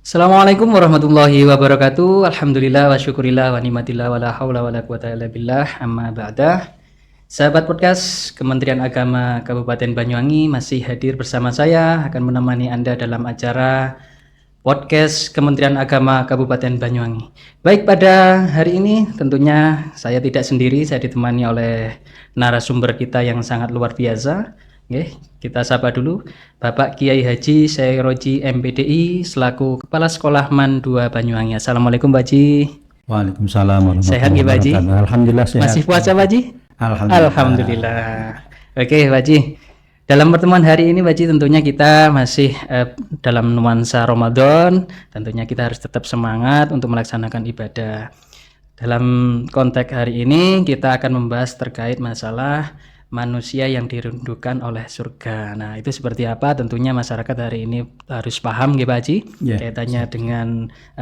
Assalamualaikum warahmatullahi wabarakatuh. Alhamdulillah wa syukurillah wa ni'matillah wa la haula wa la quwata illa billah. Amma ba'dah. Sahabat podcast Kementerian Agama Kabupaten Banyuwangi masih hadir bersama saya akan menemani Anda dalam acara podcast Kementerian Agama Kabupaten Banyuwangi. Baik, pada hari ini tentunya saya tidak sendiri, saya ditemani oleh narasumber kita yang sangat luar biasa. Oke, kita sapa dulu Bapak Kiai Haji Sairoji MPDI selaku Kepala Sekolah MAN 2 Banyuwangi. Assalamualaikum Pak Haji. Waalaikumsalam warahmatullahi Sehat nggih, Pak Haji? wabarakatuh. Alhamdulillah sehat. Masih puasa Pak Haji? Alhamdulillah. Oke Pak Haji, dalam pertemuan hari ini Pak Haji tentunya kita masih dalam nuansa Ramadan. Tentunya kita harus tetap semangat untuk melaksanakan ibadah. Dalam konteks hari ini kita akan membahas terkait masalah manusia yang dirindukan oleh surga. Nah, itu seperti apa? Tentunya masyarakat hari ini harus paham nggih Pak Haji, kaitannya dengan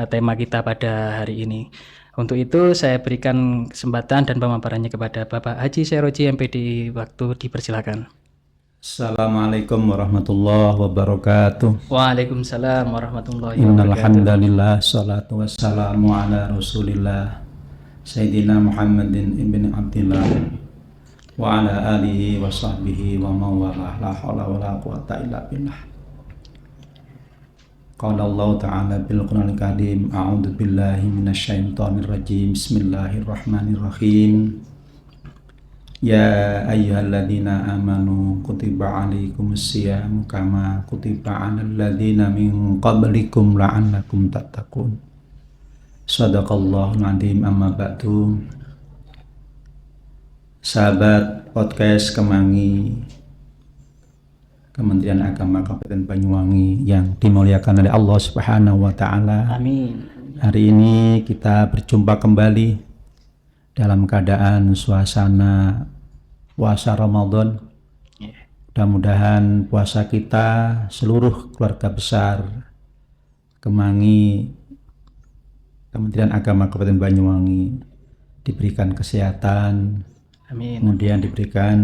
tema kita pada hari ini. Untuk itu saya berikan kesempatan dan pemaparannya kepada Bapak Haji Sairoji MPDI. Waktu dipersilakan. Assalamualaikum warahmatullahi wabarakatuh. Waalaikumsalam warahmatullahi Innal wabarakatuh. hamdalillah salatu wassalamu ala Rasulillah Sayyidina Muhammadin ibn Abdillah wa ala alihi wa sahbihi wa mawalah la haula wa la quwata illa billah. Qala Allah ta'ala bil Qur'anil Karim, a'udzu billahi minasyaitonir rajim. Bismillahirrahmanirrahim. Ya ayyuhalladzina amanu kutiba alaikumus syiyamu kama kutiba 'alal ladzina min qablikum la'allakum tattaqun. Shadaqallahul 'adzim. Amma ba'du. Sahabat podcast Kemangi Kementerian Agama Kabupaten Banyuwangi yang dimuliakan oleh Allah Subhanahu wa taala. Amin. Hari ini kita berjumpa kembali dalam keadaan suasana puasa Ramadan. Mudah-mudahan puasa kita, seluruh keluarga besar Kemangi Kementerian Agama Kabupaten Banyuwangi diberikan kesehatan. Amin. Kemudian diberikan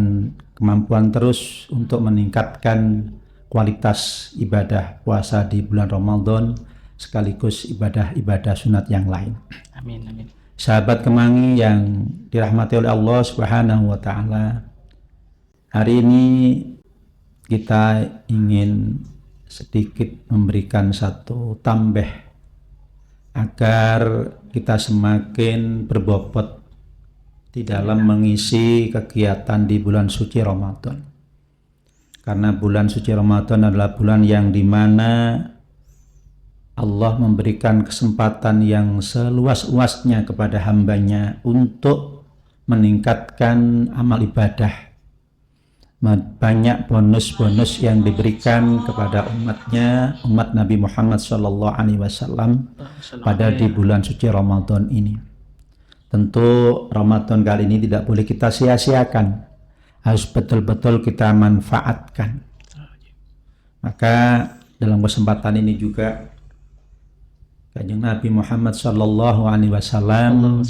kemampuan terus untuk meningkatkan kualitas ibadah puasa di bulan Ramadan sekaligus ibadah-ibadah sunat yang lain. Amin. Amin. Sahabat Kemangi yang dirahmati oleh Allah Subhanahu wa taala, hari ini kita ingin sedikit memberikan satu tambah agar kita semakin berbobot di dalam mengisi kegiatan di bulan suci Ramadan. Karena bulan suci Ramadan adalah bulan yang dimana Allah memberikan kesempatan yang seluas-luasnya kepada hambanya untuk meningkatkan amal ibadah. Banyak bonus-bonus yang diberikan kepada umatnya, umat Nabi Muhammad SAW pada di bulan suci Ramadan ini. Tentu Ramadan kali ini tidak boleh kita sia-siakan, harus betul-betul kita manfaatkan. Maka dalam kesempatan ini juga Kanjeng Nabi Muhammad SAW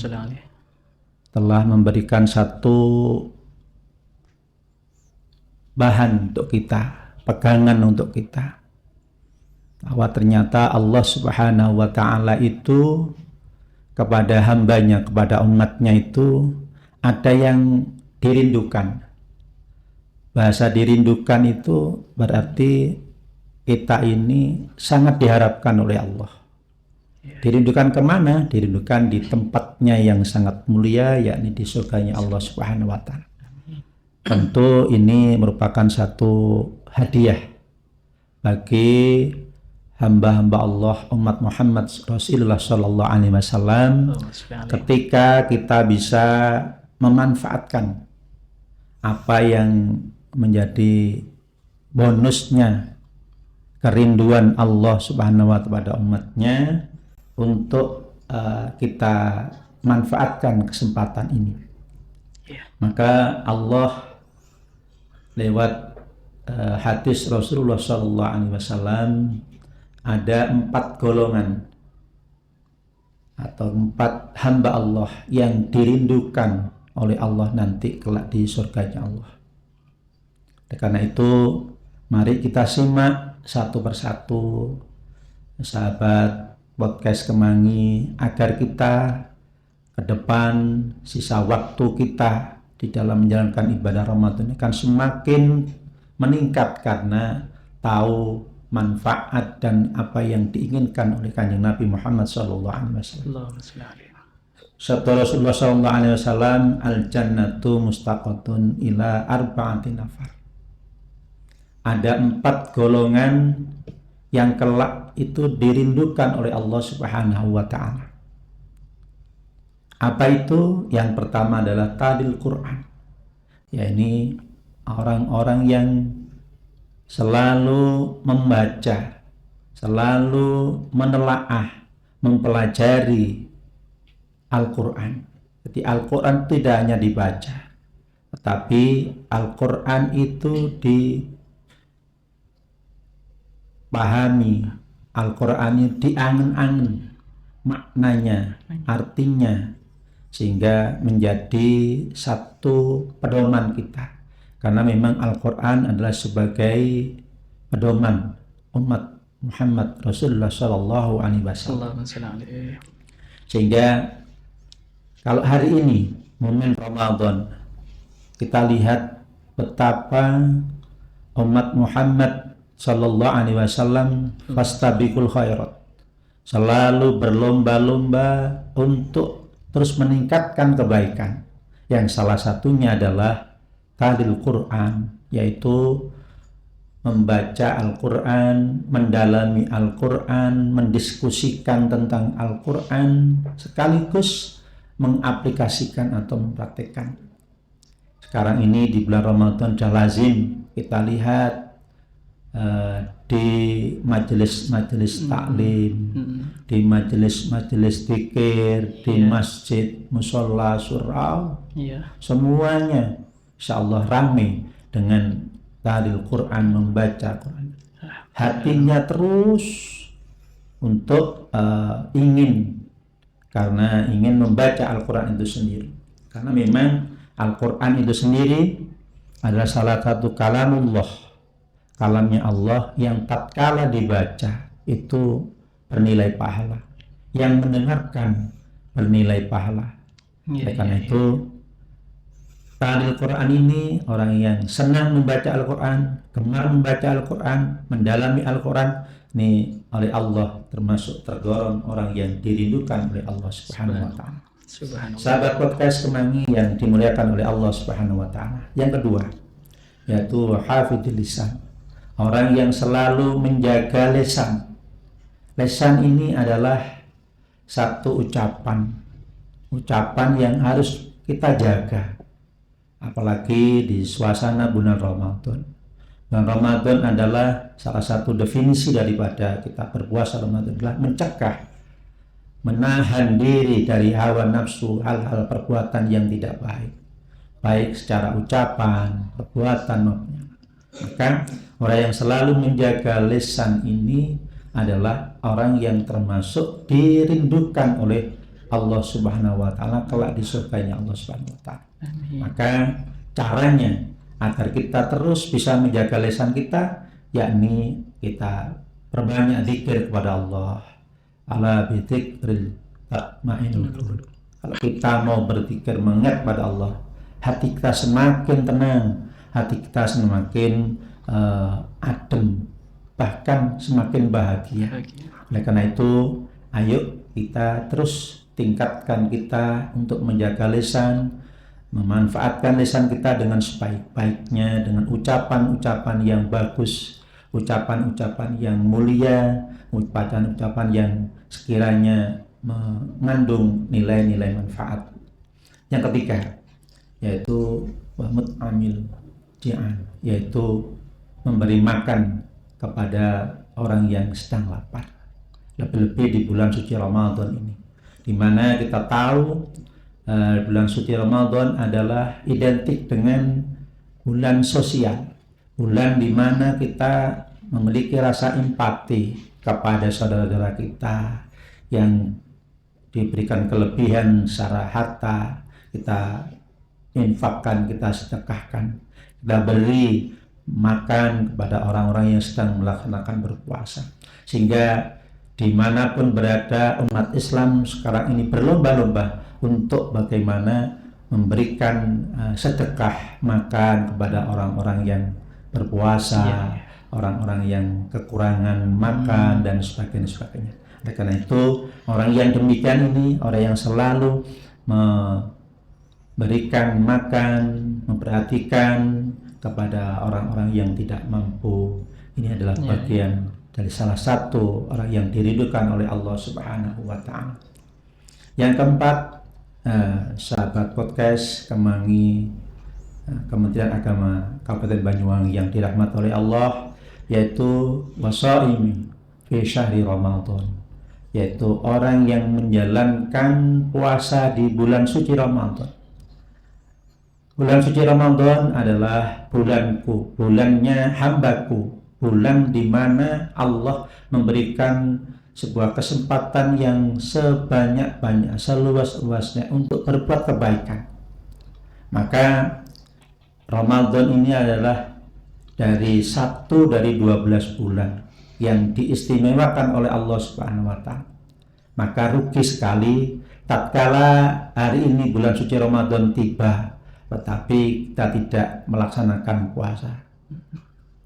telah memberikan satu bahan untuk kita, pegangan untuk kita, bahwa ternyata Allah Subhanahu wa taala itu kepada hambanya, kepada umatnya itu ada yang dirindukan. Bahasa dirindukan itu berarti kita ini sangat diharapkan oleh Allah. Dirindukan kemana? Dirindukan di tempatnya yang sangat mulia, yakni di surganya Allah Subhanahu wa ta'ala. Tentu ini merupakan satu hadiah bagi hamba-hamba Allah, umat Muhammad Rasulullah Sallallahu Alaihi Wasallam, ketika kita bisa memanfaatkan apa yang menjadi bonusnya kerinduan Allah Subhanahu wa Ta'ala pada umatnya, untuk kita manfaatkan kesempatan ini. Maka Allah lewat hadis Rasulullah Sallallahu Alaihi Wasallam, ada 4 golongan atau 4 hamba Allah yang dirindukan oleh Allah nanti kelak di surganya Allah. Karena itu mari kita simak satu persatu sahabat podcast Kemangi, agar kita ke depan sisa waktu kita di dalam menjalankan ibadah Ramadan akan semakin meningkat karena tahu manfaat dan apa yang diinginkan oleh Kanjeng Nabi Muhammad SAW. Sabda Rasulullah SAW, al-jannatu mustaqatun ila arba'ati nafar. Ada 4 golongan yang kelak itu dirindukan oleh Allah Subhanahu wa Ta'ala. Apa itu? Yang pertama adalah talil Quran, yakni orang-orang yang selalu membaca, selalu menelaah, mempelajari Al-Quran. Jadi Al-Quran tidak hanya dibaca, tetapi Al-Quran itu dipahami, Al-Quran itu diangen-angen maknanya, artinya, sehingga menjadi satu pedoman kita. Karena memang Al-Quran adalah sebagai pedoman umat Muhammad Rasulullah Sallallahu Alaihi Wasallam. Sehingga kalau hari ini momen Ramadan, kita lihat betapa umat Muhammad Sallallahu Alaihi Wasallam fastabiqul khairat, selalu berlomba-lomba untuk terus meningkatkan kebaikan. Yang salah satunya adalah talil Quran, yaitu membaca Al-Quran, mendalami Al-Quran, mendiskusikan tentang Al-Quran, sekaligus mengaplikasikan atau mempraktikkan. Sekarang ini di bulan Ramadan sudah lazim kita lihat di majelis-majelis taklim, di majelis-majelis zikir, di masjid, musola, surau, semuanya insyaallah ramai dengan talil Quran, membaca Quran. Hatinya terus untuk ingin membaca Al-Quran itu sendiri. Karena memang Al-Quran itu sendiri adalah salah satu kalamullah, kalamnya Allah yang tatkala dibaca itu bernilai pahala, yang mendengarkan bernilai pahala. Karena itu talil Quran ini, orang yang senang membaca Al-Quran, gemar membaca Al-Quran, mendalami Al-Quran, ini oleh Allah termasuk tergolong orang yang dirindukan oleh Allah Subhanahu wa Ta'ala. Sahabat podcast Kemangi yang dimuliakan oleh Allah Subhanahu wa Ta'ala. Yang kedua, yaitu hafidhul lisan, orang yang selalu menjaga lisan. Lisan ini adalah satu ucapan yang harus kita jaga. Apalagi di suasana bulan Ramadan. Bulan Ramadan adalah salah satu definisi daripada kita berpuasa Ramadan adalah mencegah, menahan diri dari hawa nafsu, hal-hal perbuatan yang tidak baik, baik secara ucapan, perbuatan maupun. Maka orang yang selalu menjaga lisan ini adalah orang yang termasuk dirindukan oleh Allah Subhanahu wa Ta'ala kelak di surganya Allah Subhanahu wa Ta'ala. Maka caranya agar kita terus bisa menjaga lisan kita, yakni kita perbanyak zikir kepada Allah. Ala bidzikril tatma'innul qulub. Kalau kita mau berzikir, mengingat pada Allah, hati kita semakin tenang, hati kita semakin adem, bahkan semakin bahagia. Oleh karena itu, ayo kita terus tingkatkan kita untuk menjaga lisan, memanfaatkan lisan kita dengan sebaik-baiknya, dengan ucapan-ucapan yang bagus, ucapan-ucapan yang mulia, ucapan-ucapan yang sekiranya mengandung nilai-nilai manfaat. Yang ketiga, yaitu wahmud amil ji'an, yaitu memberi makan kepada orang yang sedang lapar. Lebih-lebih di bulan suci Ramadan ini, di mana kita tahu bulan suci Ramadan adalah identik dengan bulan sosial, bulan di mana kita memiliki rasa empati kepada saudara-saudara kita yang diberikan kelebihan secara harta, kita infakkan, kita sedekahkan, kita beri makan kepada orang-orang yang sedang melaksanakan berpuasa, sehingga dimanapun berada umat Islam sekarang ini berlomba-lomba untuk bagaimana memberikan sedekah makan kepada orang-orang yang berpuasa, orang-orang yang kekurangan makan dan sebagainya. Oleh karena itu orang yang demikian ini orang yang selalu memberikan makan, memperhatikan kepada orang-orang yang tidak mampu. Ini adalah bagian dari salah satu orang yang dirindukan oleh Allah Subhanahu wa Ta'ala. Yang keempat, sahabat podcast Kemangi, Kementerian Agama Kabupaten Banyuwangi yang dirahmati oleh Allah, yaitu wasaimi fi syahri Ramadan, yaitu orang yang menjalankan puasa di bulan suci Ramadan. Bulan suci Ramadan adalah bulanku, bulannya hambaku, bulan di mana Allah memberikan sebuah kesempatan yang sebanyak-banyak, seluas-luasnya untuk berbuat kebaikan. Maka Ramadan ini adalah dari satu dari 12 bulan yang diistimewakan oleh Allah Subhanahu wa Ta'ala. Maka rugi sekali tatkala hari ini bulan suci Ramadan tiba tetapi kita tidak melaksanakan puasa.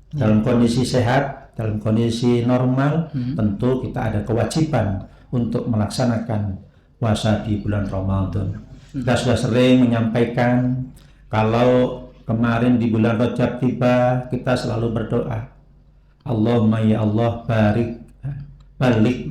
Dalam kondisi sehat, dalam kondisi normal, tentu kita ada kewajiban untuk melaksanakan puasa di bulan Ramadan. Kita sudah sering menyampaikan kalau kemarin di bulan Rajab tiba, kita selalu berdoa, Allahumma ya Allah balik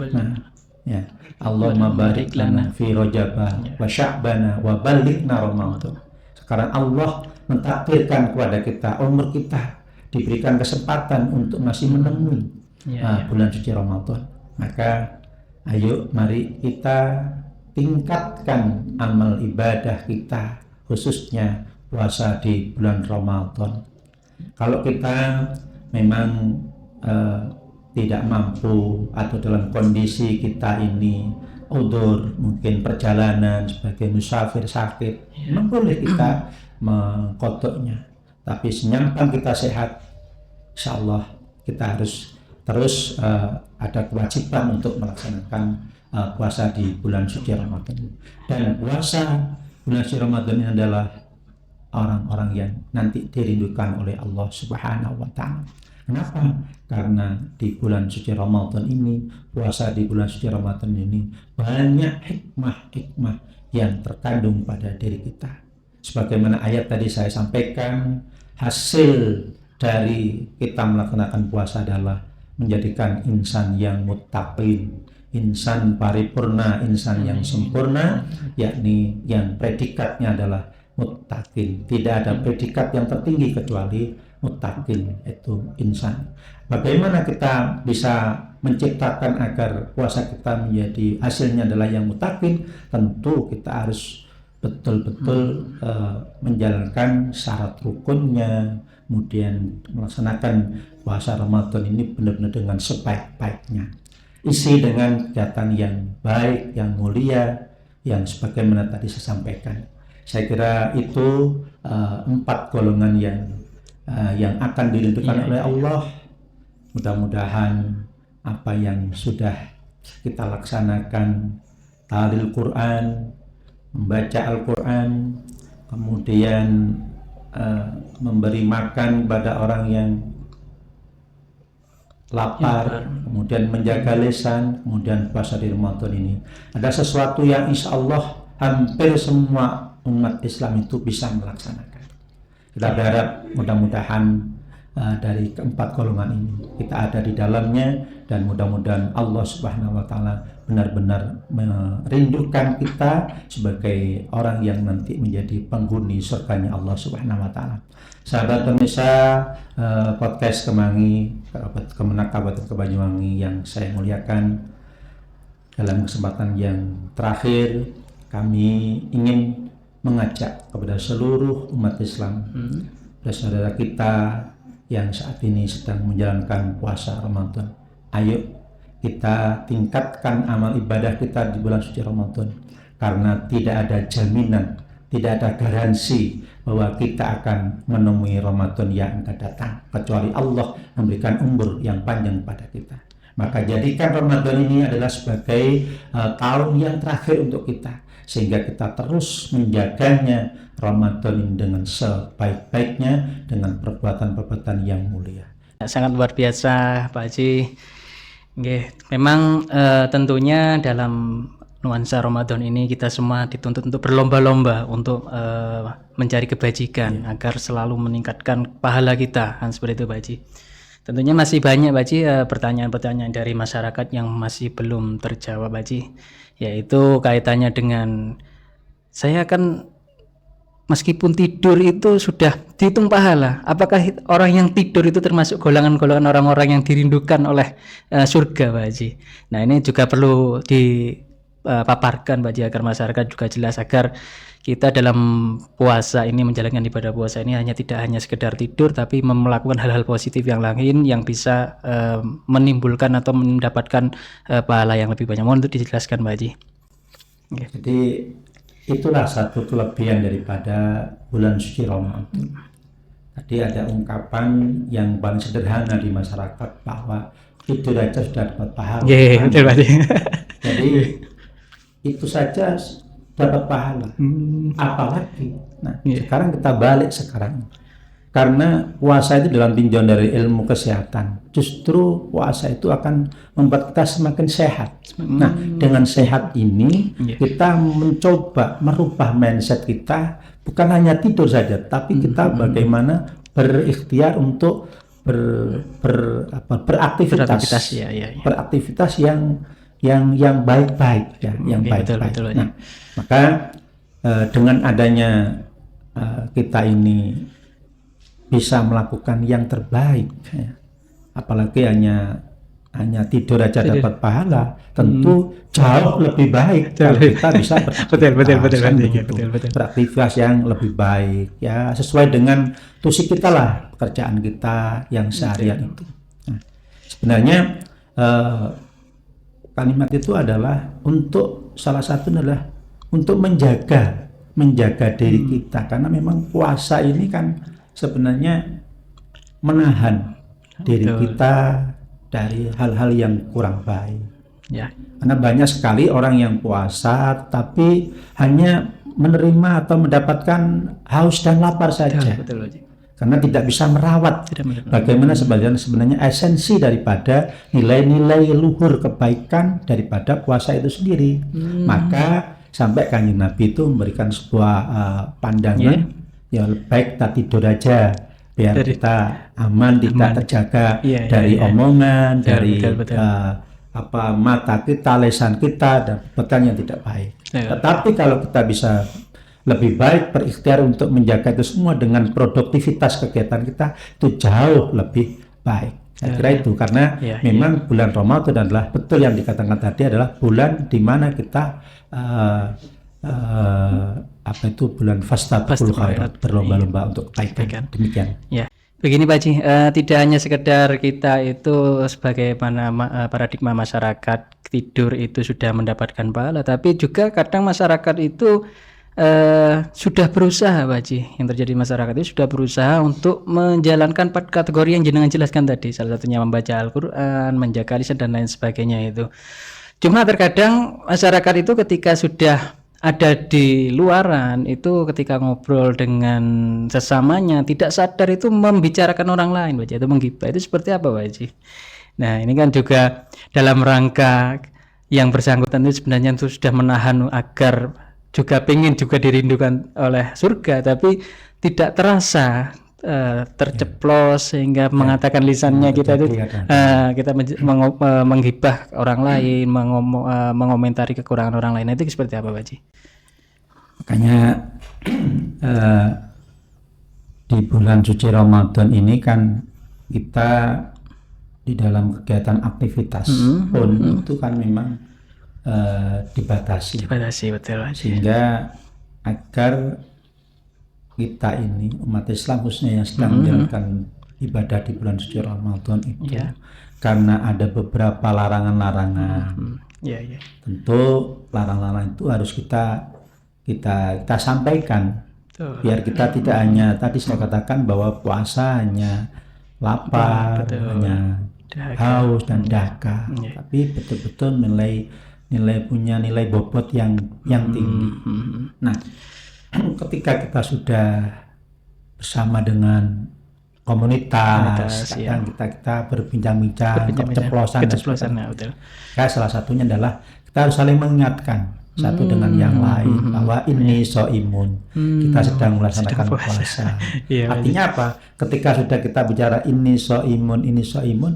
ya Allahumma barik lana fi Rajabah wa Sya'bana wa balikna Ramadan. Sekarang Allah mentakdirkan kepada kita, umur kita diberikan kesempatan untuk masih menemui bulan suci Ramadan. Maka ayo mari kita tingkatkan amal ibadah kita, khususnya puasa di bulan Ramadan. Kalau kita memang tidak mampu atau dalam kondisi kita ini udzur, mungkin perjalanan sebagai musafir sakit, memang boleh kita mengkodoknya. Tapi senyampang kita sehat, insya Allah kita harus terus ada kewajiban untuk melaksanakan puasa di bulan suci Ramadan. Dan puasa bulan suci Ramadan ini adalah orang-orang yang nanti dirindukan oleh Allah Subhanahu wa Ta'ala. Kenapa? Karena di bulan suci Ramadan ini, puasa di bulan suci Ramadan ini banyak hikmah-hikmah yang terkandung pada diri kita. Sebagaimana ayat tadi saya sampaikan, hasil dari kita melaksanakan puasa adalah menjadikan insan yang muttaqin, insan paripurna, insan yang sempurna, yakni yang predikatnya adalah muttaqin. Tidak ada predikat yang tertinggi kecuali muttaqin, itu insan. Bagaimana kita bisa menciptakan agar puasa kita menjadi hasilnya adalah yang muttaqin? Tentu kita harus betul-betul menjalankan syarat rukunnya, kemudian melaksanakan puasa Ramadan ini benar-benar dengan sebaik-baiknya, isi dengan kegiatan yang baik, yang mulia, yang sebagaimana tadi saya sampaikan. Saya kira itu 4 golongan yang akan dirindukan oleh Allah. Mudah-mudahan apa yang sudah kita laksanakan, tahlil Quran, membaca Al-Quran, kemudian memberi makan pada orang yang lapar, kemudian menjaga lisan, kemudian puasa di Ramadan ini ada sesuatu yang insya Allah hampir semua umat Islam itu bisa melaksanakan. Kita berharap mudah-mudahan dari keempat golongan ini kita ada di dalamnya, dan mudah-mudahan Allah Subhanahu wa Ta'ala benar-benar merindukan kita sebagai orang yang nanti menjadi penghuni surganya Allah Subhanahu wa Ta'ala. Sahabat pemirsa podcast Kemangi, Kemenak Kabupaten Banyuwangi yang saya muliakan, dalam kesempatan yang terakhir kami ingin mengajak kepada seluruh umat Islam, saudara kita yang saat ini sedang menjalankan puasa Ramadan, ayo kita tingkatkan amal ibadah kita di bulan suci Ramadan, karena tidak ada jaminan, tidak ada garansi bahwa kita akan menemui Ramadan yang akan datang kecuali Allah memberikan umur yang panjang pada kita. Maka jadikan Ramadan ini adalah sebagai tahun yang terakhir untuk kita, sehingga kita terus menjaganya Ramadan ini dengan sebaik-baiknya, dengan perbuatan-perbuatan yang mulia. Sangat luar biasa Pak Haji. Nggih, memang tentunya dalam nuansa Ramadan ini kita semua dituntut untuk berlomba-lomba untuk mencari kebajikan agar selalu meningkatkan pahala kita, kan seperti itu Pak Haji. Tentunya masih banyak Pak Haji pertanyaan-pertanyaan dari masyarakat yang masih belum terjawab Pak Haji, yaitu kaitannya dengan saya kan meskipun tidur itu sudah dihitung pahala, apakah orang yang tidur itu termasuk golongan-golongan orang-orang yang dirindukan oleh surga Pak Haji? Nah ini juga perlu dipaparkan Pak Haji agar masyarakat juga jelas, agar kita dalam puasa ini, menjalankan ibadah puasa ini tidak hanya sekedar tidur, tapi melakukan hal-hal positif yang lain yang bisa menimbulkan atau mendapatkan pahala yang lebih banyak. Mohon untuk dijelaskan Pak Haji. Okay. Jadi itulah satu kelebihan daripada bulan suci Ramadan. Tadi ada ungkapan yang paling sederhana di masyarakat bahwa tidur aja sudah dapat pahala. Betul Pak Haji. Jadi itu saja dapat pahala. Apalagi. Nah, sekarang kita balik sekarang. Karena puasa itu dalam tinjauan dari ilmu kesehatan, justru puasa itu akan membuat kita semakin sehat. Nah, dengan sehat ini kita mencoba merubah mindset kita, bukan hanya tidur saja, tapi kita bagaimana berikhtiar untuk beraktivitas, beraktivitas yang baik-baik, yang baik-baik. Nah, maka dengan adanya kita ini bisa melakukan yang terbaik, apalagi hanya tidur aja dapat pahala, tentu jauh lebih baik kalau kita bisa beraktivitas yang lebih baik, ya sesuai dengan tusi kita lah, pekerjaan kita yang seharian itu. Nah, sebenarnya kalimat itu adalah untuk salah satu adalah untuk menjaga diri kita, karena memang puasa ini kan sebenarnya menahan diri kita dari hal-hal yang kurang baik. Ya. Karena banyak sekali orang yang puasa tapi hanya menerima atau mendapatkan haus dan lapar saja. Betul. Karena tidak bisa merawat bagaimana sebenarnya esensi daripada nilai-nilai luhur kebaikan daripada puasa itu sendiri. Maka sampai Kanjeng Nabi itu memberikan sebuah pandangan, ya baik kita tidur aja biar kita aman, tidak terjaga dari omongan, dari mata kita, lisan kita, dan perbuatan yang tidak baik. Tetapi kalau kita bisa lebih baik berikhtiar untuk menjaga itu semua dengan produktivitas kegiatan kita, itu jauh lebih baik. Saya kira itu, karena memang bulan Ramadan adalah, betul yang dikatakan tadi, adalah bulan di mana kita bulan fastabqul khairat, berlomba-lomba untuk kebaikan. Demikian. Ya. Begini Pak Haji, tidak hanya sekedar kita itu sebagai paradigma masyarakat tidur itu sudah mendapatkan pahala, tapi juga kadang masyarakat itu sudah berusaha Pak Haji, yang terjadi masyarakat itu sudah berusaha untuk menjalankan 4 kategori yang jenengan jelaskan tadi, salah satunya membaca Al-Quran, menjaga lisan dan lain sebagainya itu. Cuma terkadang masyarakat itu ketika sudah ada di luaran itu, ketika ngobrol dengan sesamanya tidak sadar itu membicarakan orang lain Pak Haji, itu menggibah. Itu seperti apa Pak Haji? Nah ini kan juga dalam rangka yang bersangkutan itu sebenarnya itu sudah menahan agar juga pengen juga dirindukan oleh surga, tapi tidak terasa terceplos sehingga mengatakan lisannya kita itu kita menggibah orang lain, mengomentari kekurangan orang lain. Itu seperti apa Pak Haji? Makanya di bulan suci Ramadan ini kan kita di dalam kegiatan aktivitas pun itu kan memang dibatasi betul, sehingga agar kita ini umat Islam khususnya yang sedang menjalankan ibadah di bulan suci Ramadan itu, karena ada beberapa larangan-larangan, tentu larangan-larangan itu harus kita sampaikan, biar kita tidak hanya tadi saya katakan bahwa puasa hanya lapar, hanya haus dan dahaga, tapi betul-betul punya nilai bobot yang tinggi. Nah, ketika kita sudah bersama dengan komunitas kadang kita berbincang-bincang keceplosan. Betul. Salah satunya adalah kita harus saling mengingatkan satu dengan yang lain bahwa ini soimun, kita sedang melaksanakan puasa. Artinya apa? Ketika sudah kita bicara ini soimun,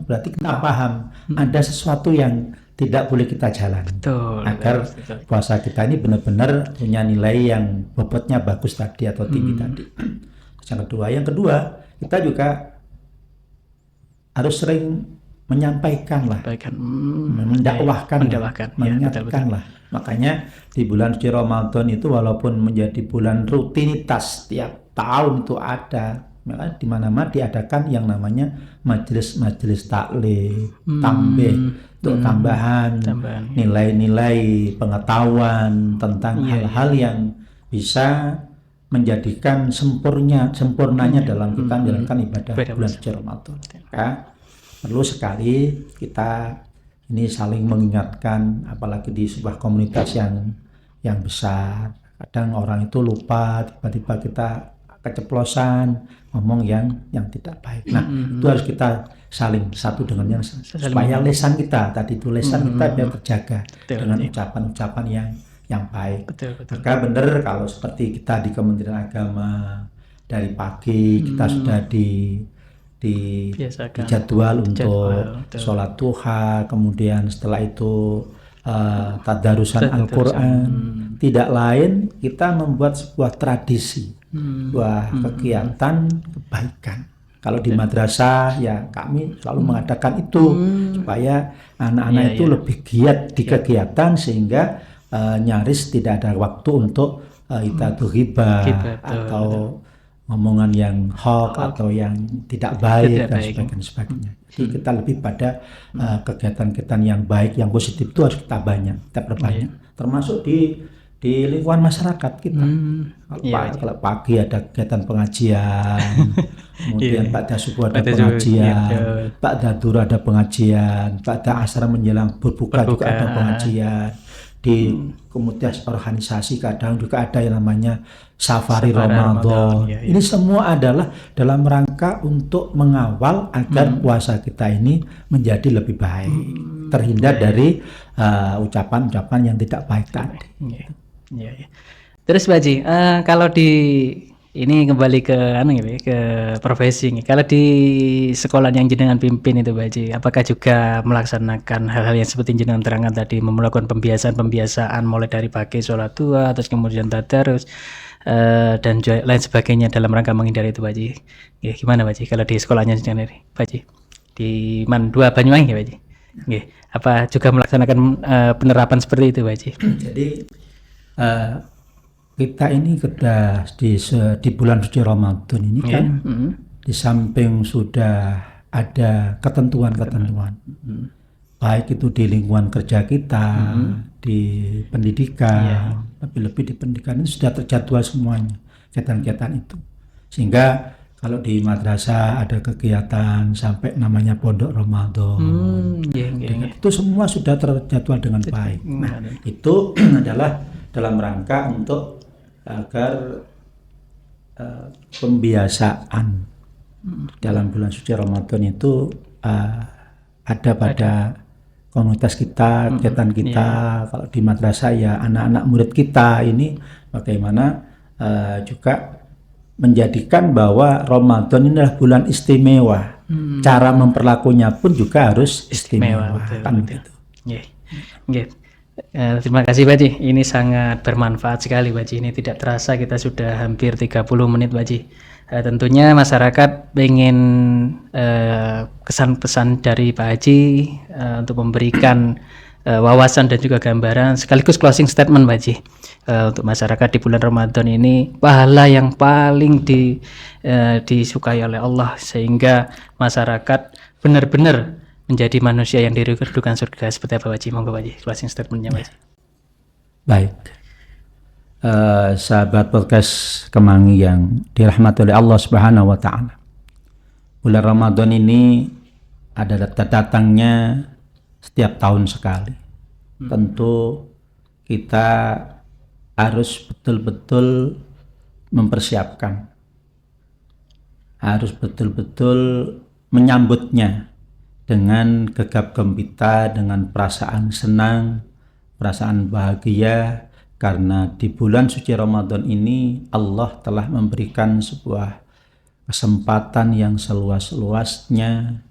berarti kita paham ada sesuatu yang tidak boleh kita jalani. Agar puasa kita ini benar-benar punya nilai yang bobotnya bagus tadi atau tinggi tadi. Yang kedua, kita juga harus sering menyampaikan lah, mendakwahkan, mengingatkan lah. Makanya di bulan suci Ramadan itu walaupun menjadi bulan rutinitas tiap tahun itu ada, maka di mana-mana diadakan yang namanya majelis taklim, tambih untuk tambahan nilai-nilai pengetahuan tentang hal-hal yang bisa menjadikan sempurnanya dalam kita menjalankan ibadah bulan suci Ramadan. Maka perlu sekali kita ini saling mengingatkan, apalagi di sebuah komunitas yang besar. Kadang orang itu lupa, tiba-tiba kita keceplosan ngomong yang tidak baik. Nah, itu harus kita saling satu dengan yang supaya lisan kita kita biar terjaga dengan ucapan-ucapan yang baik. Maka benar kalau seperti kita di Kementerian Agama dari pagi kita sudah dijadwal untuk sholat duha, kemudian setelah itu tadarusan Al-Quran. Tidak lain kita membuat sebuah tradisi, sebuah kegiatan kebaikan. Kalau di madrasah ya kami selalu mengadakan itu supaya anak-anak itu lebih giat di kegiatan sehingga nyaris tidak ada waktu untuk ghibah atau ngomongan yang hoax atau yang tidak baik dan sebagainya. Jadi kita lebih pada kegiatan-kegiatan yang baik, yang positif itu harus kita perbanyak. Termasuk di lingkungan masyarakat kita. Kalau pagi ada kegiatan pengajian, kemudian pada subuh ada pengajian, pada duhur ada pengajian, pada asar menjelang berbuka juga ada pengajian. Di komunitas organisasi kadang juga ada yang namanya Safari Ramadan. Ini semua adalah dalam rangka untuk mengawal agar puasa kita ini menjadi lebih baik, terhindar dari ucapan-ucapan yang tidak baik tadi. Terus Pak Haji, kalau ini kembali ke ke profesi ini. Kalau di sekolah yang jenengan pimpin itu Pak Haji, apakah juga melaksanakan hal-hal yang seperti jenengan terangkan tadi, melakukan pembiasaan mulai dari pagi sholat duha, terus kemudian tadarus dan lain sebagainya dalam rangka menghindari itu Pak Haji. Gimana Pak Haji kalau di sekolahnya jenengan Pak Haji? Di Mandua Banyuwangi ya Pak Haji? Apa juga melaksanakan penerapan seperti itu Pak Haji? Jadi kita ini di bulan suci Ramadan ini kan di samping sudah ada ketentuan-ketentuan, baik itu di lingkungan kerja kita, di pendidikan, lebih-lebih di pendidikan itu sudah terjadwal semuanya kegiatan-kegiatan itu. Sehingga kalau di madrasah ada kegiatan sampai namanya pondok Ramadan, itu semua sudah terjadwal dengan baik. Nah, itu adalah dalam rangka untuk agar pembiasaan dalam bulan suci Ramadan itu ada pada komunitas kita, kegiatan kita. Kalau di madrasah ya anak-anak murid kita ini bagaimana juga menjadikan bahwa Ramadan ini adalah bulan istimewa. Cara memperlakunya pun juga harus istimewa. Terima kasih Pak Haji, ini sangat bermanfaat sekali Pak Haji. Ini tidak terasa kita sudah hampir 30 menit Pak Haji. Tentunya masyarakat ingin kesan-pesan dari Pak Haji untuk memberikan wawasan dan juga gambaran sekaligus closing statement Pak Haji untuk masyarakat di bulan Ramadan ini, pahala yang paling disukai oleh Allah sehingga masyarakat benar-benar menjadi manusia yang dirindukan surga. Seperti apa Pak Haji? Monggo Pak Haji, closing statementnya Pak Haji. Baik, sahabat podcast Kemangi yang dirahmati oleh Allah Subhanahu wa Ta'ala, bulan Ramadan ini ada datangnya setiap tahun sekali. Tentu kita harus betul-betul mempersiapkan, harus betul-betul menyambutnya dengan gegap gempita, dengan perasaan senang, perasaan bahagia, karena di bulan suci Ramadan ini Allah telah memberikan sebuah kesempatan yang seluas-luasnya,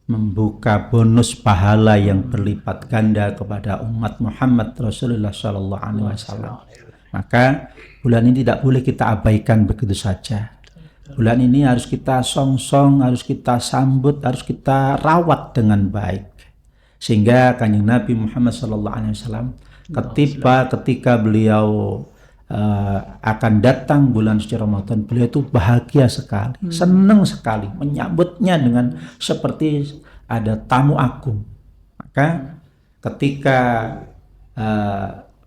membuka bonus pahala yang berlipat ganda kepada umat Muhammad Rasulullah Sallallahu Alaihi Wasallam. Maka bulan ini tidak boleh kita abaikan begitu saja. Bulan ini harus kita songsong, harus kita sambut, harus kita rawat dengan baik. Sehingga Kanjeng Nabi Muhammad Sallallahu Alaihi Wasallam ketika beliau akan datang bulan suci Ramadan, beliau itu bahagia sekali, senang sekali, menyambutnya dengan seperti ada tamu agung. Maka ketika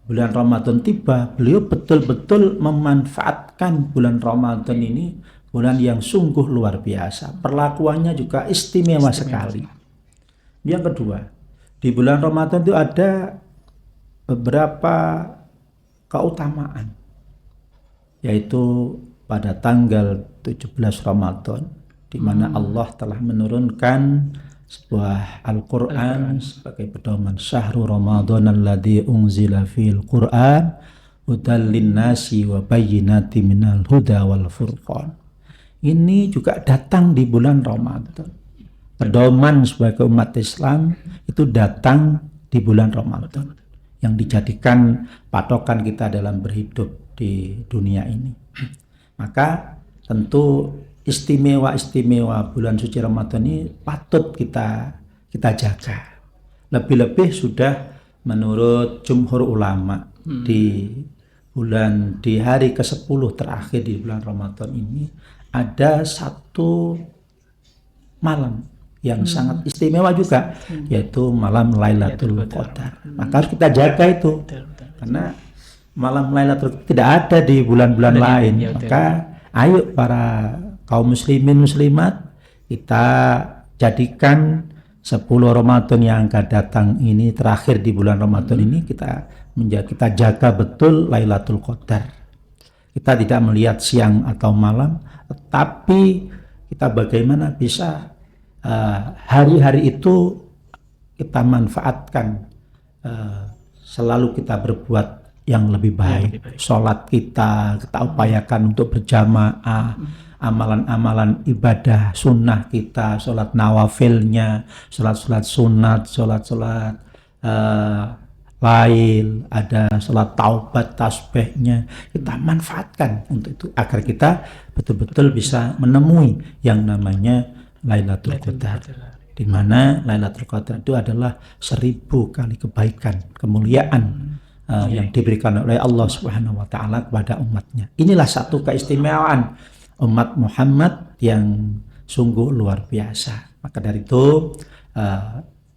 bulan Ramadan tiba, beliau betul-betul memanfaatkan bulan Ramadan ini, bulan yang sungguh luar biasa. Perlakuannya juga istimewa sekali. Yang kedua, di bulan Ramadan itu ada beberapa keutamaan, yaitu pada tanggal 17 Ramadan, di mana Allah telah menurunkan sebuah Al-Quran sebagai pedoman. Syahrul Ramadan alladzi unzila fil Quran hudal linnasi wa bayyinati minal huda wal furqan. Ini juga datang di bulan Ramadan. Pedoman sebagai umat Islam itu datang di bulan Ramadan, yang dijadikan patokan kita dalam berhidup di dunia ini. Maka tentu istimewa bulan suci Ramadan ini patut kita jaga. Lebih-lebih sudah menurut jumhur ulama di hari ke-10 terakhir di bulan Ramadan ini ada satu malam yang sangat istimewa juga, yaitu malam Lailatul Qadar. Maka harus kita jaga itu, karena malam Lailatul Qadar tidak ada di bulan-bulan lain. Maka ayo para kaum muslimin muslimat, kita jadikan 10 Ramadan yang akan datang ini, terakhir di bulan Ramadan ini, kita jaga betul Lailatul Qadar. Kita tidak melihat siang atau malam, tetapi kita bagaimana bisa hari-hari itu kita manfaatkan, selalu kita berbuat yang lebih baik. Sholat kita upayakan untuk berjamaah, amalan-amalan ibadah sunnah kita, sholat nawafilnya, sholat sunat, sholat lail, ada sholat taubat, tasbihnya, kita manfaatkan untuk itu, agar kita betul-betul bisa menemui yang namanya Lailatul Qadar, di mana Lailatul Qadar itu adalah 1000 kali kebaikan, kemuliaan yang diberikan oleh Allah Subhanahu wa taala kepada umatnya. Inilah satu keistimewaan umat Muhammad yang sungguh luar biasa. Maka dari itu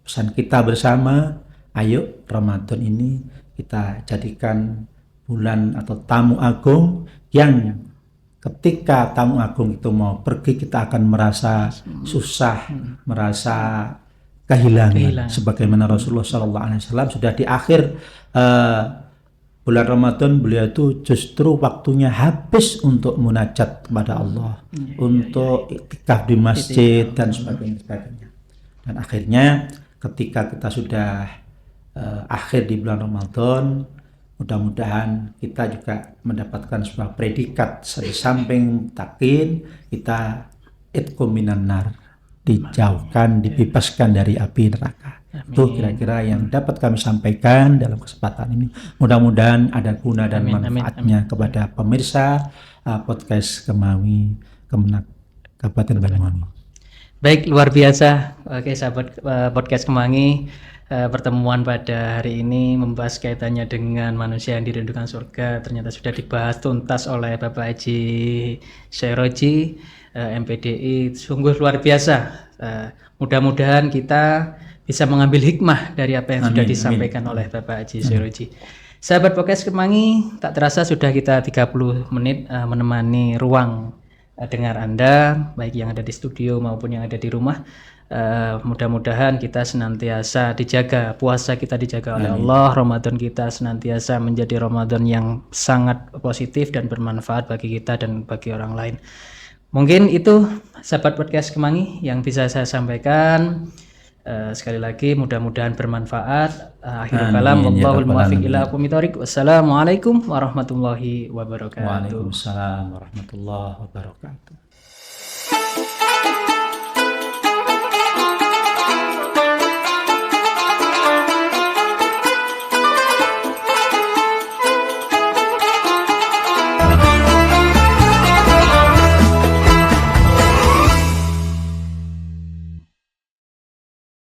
pesan kita bersama, ayo Ramadan ini kita jadikan bulan atau tamu agung yang ketika tamu agung itu mau pergi, kita akan merasa susah, merasa kehilangan. Sebagaimana Rasulullah SAW sudah di akhir bulan Ramadan, beliau itu justru waktunya habis untuk munajat kepada Allah, untuk iktikaf di masjid dan sebagainya. Dan akhirnya ketika kita sudah akhir di bulan Ramadan, mudah-mudahan kita juga mendapatkan sebuah predikat, di samping takin kita itqum minan nar, dijauhkan, dibebaskan dari api neraka. Itu kira-kira yang dapat kami sampaikan dalam kesempatan ini. Mudah-mudahan ada guna dan manfaatnya kepada pemirsa podcast Kemawi Kemenak Kabupaten Banyuwangi. Baik, luar biasa. Oke, sahabat podcast Kemangi, pertemuan pada hari ini membahas kaitannya dengan manusia yang dirindukan surga ternyata sudah dibahas tuntas oleh Bapak Haji Syairoji, MPDI. Sungguh luar biasa. Mudah-mudahan kita bisa mengambil hikmah dari apa yang sudah disampaikan oleh Bapak Haji Syairoji. Sahabat podcast Kemangi, tak terasa sudah kita 30 menit menemani ruang dengar Anda, baik yang ada di studio maupun yang ada di rumah. Mudah-mudahan kita senantiasa dijaga, puasa kita dijaga oleh Allah, Ramadan kita senantiasa menjadi Ramadan yang sangat positif dan bermanfaat bagi kita dan bagi orang lain. Mungkin itu sahabat podcast Kemangi yang bisa saya sampaikan. Sekali lagi mudah-mudahan bermanfaat. Akhirul kalam, Amin, ya wallahul rabbal muwaffiq alamin. ila aqwamit thoriq. Wassalamualaikum warahmatullahi wabarakatuh. Waalaikumsalam warahmatullahi wabarakatuh.